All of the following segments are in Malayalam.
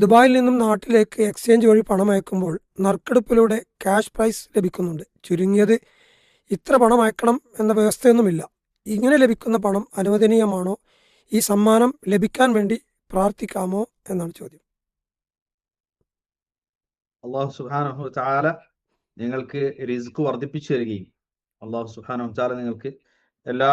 ദുബായിൽ നിന്നും നാട്ടിലേക്ക് എക്സ്ചേഞ്ച് വഴി പണം അയക്കുമ്പോൾ നറുക്കെടുപ്പിലൂടെ ക്യാഷ് പ്രൈസ് ലഭിക്കുന്നുണ്ട്. ചുരുങ്ങിയത് ഇത്ര പണം അയക്കണം എന്ന വ്യവസ്ഥയൊന്നുമില്ല. ഇങ്ങനെ ലഭിക്കുന്ന പണം അനുവദനീയമാണോ? ഈ സമ്മാനം ലഭിക്കാൻ വേണ്ടി പ്രാർത്ഥിക്കാമോ എന്നാണ് ചോദ്യം. അള്ളാഹു സുബ്ഹാനഹു വതആല നിങ്ങൾക്ക് റിസ്ക് വർദ്ധിപ്പിച്ചു തരികയും അള്ളാഹു സുബ്ഹാനഹു വതആല നിങ്ങൾക്ക് എല്ലാ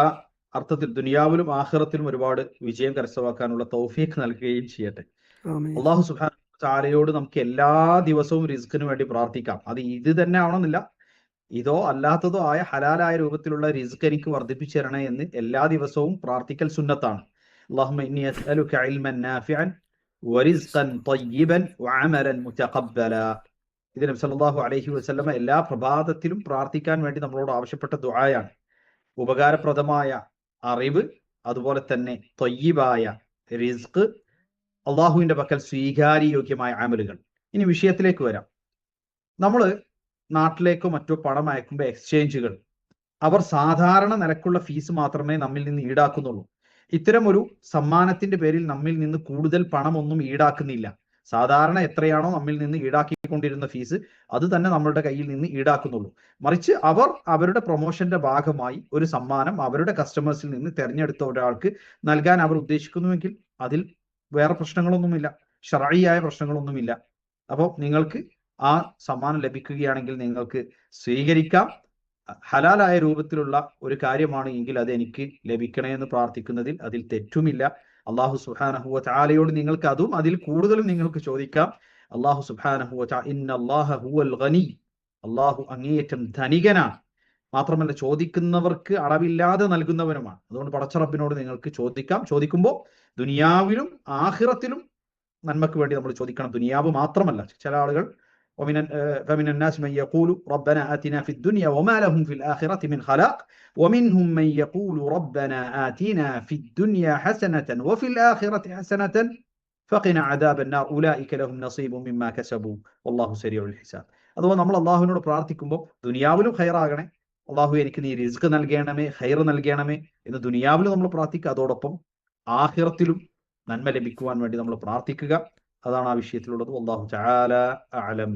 അർത്ഥത്തിൽ ദുനിയാവിലും ആഖിറത്തിലും ഒരുപാട് വിജയം കരസ്ഥമാക്കാനുള്ള തൗഫീഖ് നൽകുകയും ചെയ്യട്ടെ. ആമീൻ. അള്ളാഹു സുബ്ഹാനഹു വതആലയോട് നമുക്ക് എല്ലാ ദിവസവും റിസ്കിന് വേണ്ടി പ്രാർത്ഥിക്കാം. അത് ഇത് തന്നെ ആവണമെന്നില്ല, ഇതോ അല്ലാത്തതോ ആയ ഹലാലായ രൂപത്തിലുള്ള റിസ്ക് എനിക്ക് വർദ്ധിപ്പിച്ചു തരണേ എന്ന് എല്ലാ ദിവസവും പ്രാർത്ഥിക്കൽ സുന്നത്താണ്. അല്ലാഹുമ്മ ഇന്നി അസ്അലുക ഇൽമൻ നാഫിഅൻ വറിസ്ഖൻ ത്വയ്യിബൻ വഅമലൻ മുതഖബ്ബല. ഇത് നബി സല്ലല്ലാഹു അലൈഹി വസല്ലമ എല്ലാ പ്രഭാതത്തിലും പ്രാർത്ഥിക്കാൻ വേണ്ടി നമ്മളോട് ആവശ്യപ്പെട്ട ദുആയാണ്. ഉപകാരപ്രദമായ അറിവ്, അതുപോലെ തന്നെ ത്വയ്യിബായ റിസ്ക്, അള്ളാഹുവിന്റെ പക്കൽ സ്വീകാര്യയോഗ്യമായ അമലുകൾ. ഇനി വിഷയത്തിലേക്ക് വരാം. നമ്മൾ നാട്ടിലേക്കോ മറ്റോ പണം അയക്കുമ്പോൾ എക്സ്ചേഞ്ചുകൾ അവർ സാധാരണ നിലക്കുള്ള ഫീസ് മാത്രമേ നമ്മിൽ നിന്ന് ഈടാക്കുന്നുള്ളൂ. ഇത്തരം ഒരു സമ്മാനത്തിന്റെ പേരിൽ നമ്മിൽ നിന്ന് കൂടുതൽ പണമൊന്നും ഈടാക്കുന്നില്ല. സാധാരണ എത്രയാണോ നമ്മിൽ നിന്ന് ഈടാക്കിക്കൊണ്ടിരുന്ന ഫീസ് അത് തന്നെ നമ്മളുടെ കയ്യിൽ നിന്ന് ഈടാക്കുന്നുള്ളൂ. മറിച്ച് അവർ അവരുടെ പ്രൊമോഷന്റെ ഭാഗമായി ഒരു സമ്മാനം അവരുടെ കസ്റ്റമേഴ്സിൽ നിന്ന് തിരഞ്ഞെടുത്ത ഒരാൾക്ക് നൽകാൻ അവർ ഉദ്ദേശിക്കുന്നുവെങ്കിൽ അതിൽ വേറെ പ്രശ്നങ്ങളൊന്നുമില്ല, ശർഈയായ പ്രശ്നങ്ങളൊന്നുമില്ല. അപ്പോൾ നിങ്ങൾക്ക് ആ സമ്മാനം ലഭിക്കുകയാണെങ്കിൽ നിങ്ങൾക്ക് സ്വീകരിക്കാം. ഹലാലായ രൂപത്തിലുള്ള ഒരു കാര്യമാണ് എങ്കിൽ അത് എനിക്ക് ലഭിക്കണേ എന്ന് പ്രാർത്ഥിക്കുന്നതിൽ അതിൽ തെറ്റുമില്ല. അള്ളാഹു സുബ്ഹാനഹു വതആലയോട് നിങ്ങൾക്ക് അതും അതിൽ കൂടുതലും നിങ്ങൾക്ക് ചോദിക്കാം. അള്ളാഹു സുബ്ഹാനഹു വതആല ഇന്നല്ലാഹ ഹുവൽ ഗനി, അള്ളാഹു അങ്ങേയറ്റം ധനികനാണ്, മാത്രമല്ല ചോദിക്കുന്നവർക്ക് അളവില്ലാതെ നൽകുന്നവനുമാണ്. അതുകൊണ്ട് പടച്ചറബിനോട് നിങ്ങൾക്ക് ചോദിക്കാം. ചോദിക്കുമ്പോൾ ദുനിയാവിലും ആഖിറത്തിലും നന്മക്ക് വേണ്ടി നമ്മൾ ചോദിക്കണം. ദുനിയാവ് മാത്രമല്ല. ചില ആളുകൾ فمن الناس من يقول ربنا آتنا في الدنيا وما لهم في الآخرة من خلاق ومنهم من يقول ربنا آتنا في الدنيا حسنة وفي الآخرة حسنة فقنا عذاب النار أولئك لهم نصيب مما كسبوا والله سريع الحساب. അതുപോലെ നമ്മൾ അള്ളാഹുവിനോട് പ്രാർത്ഥിക്കുമ്പോൾ ദുനിയാവിലും ഖൈറാകണേ, അള്ളാഹു എനിക്ക് നീ റിസ്ക് നൽകണമേ, ഖൈർ നൽകണമേ എന്ന് ദുനിയാവിലും നമ്മൾ പ്രാർത്ഥിക്കുക. അതോടൊപ്പം ആഖിറത്തിലും നന്മ ലഭിക്കുവാൻ വേണ്ടി നമ്മൾ പ്രാർത്ഥിക്കുക. അതാണ് ആ വിഷയത്തിലുള്ളത്. അല്ലാഹു തആല അഅലം.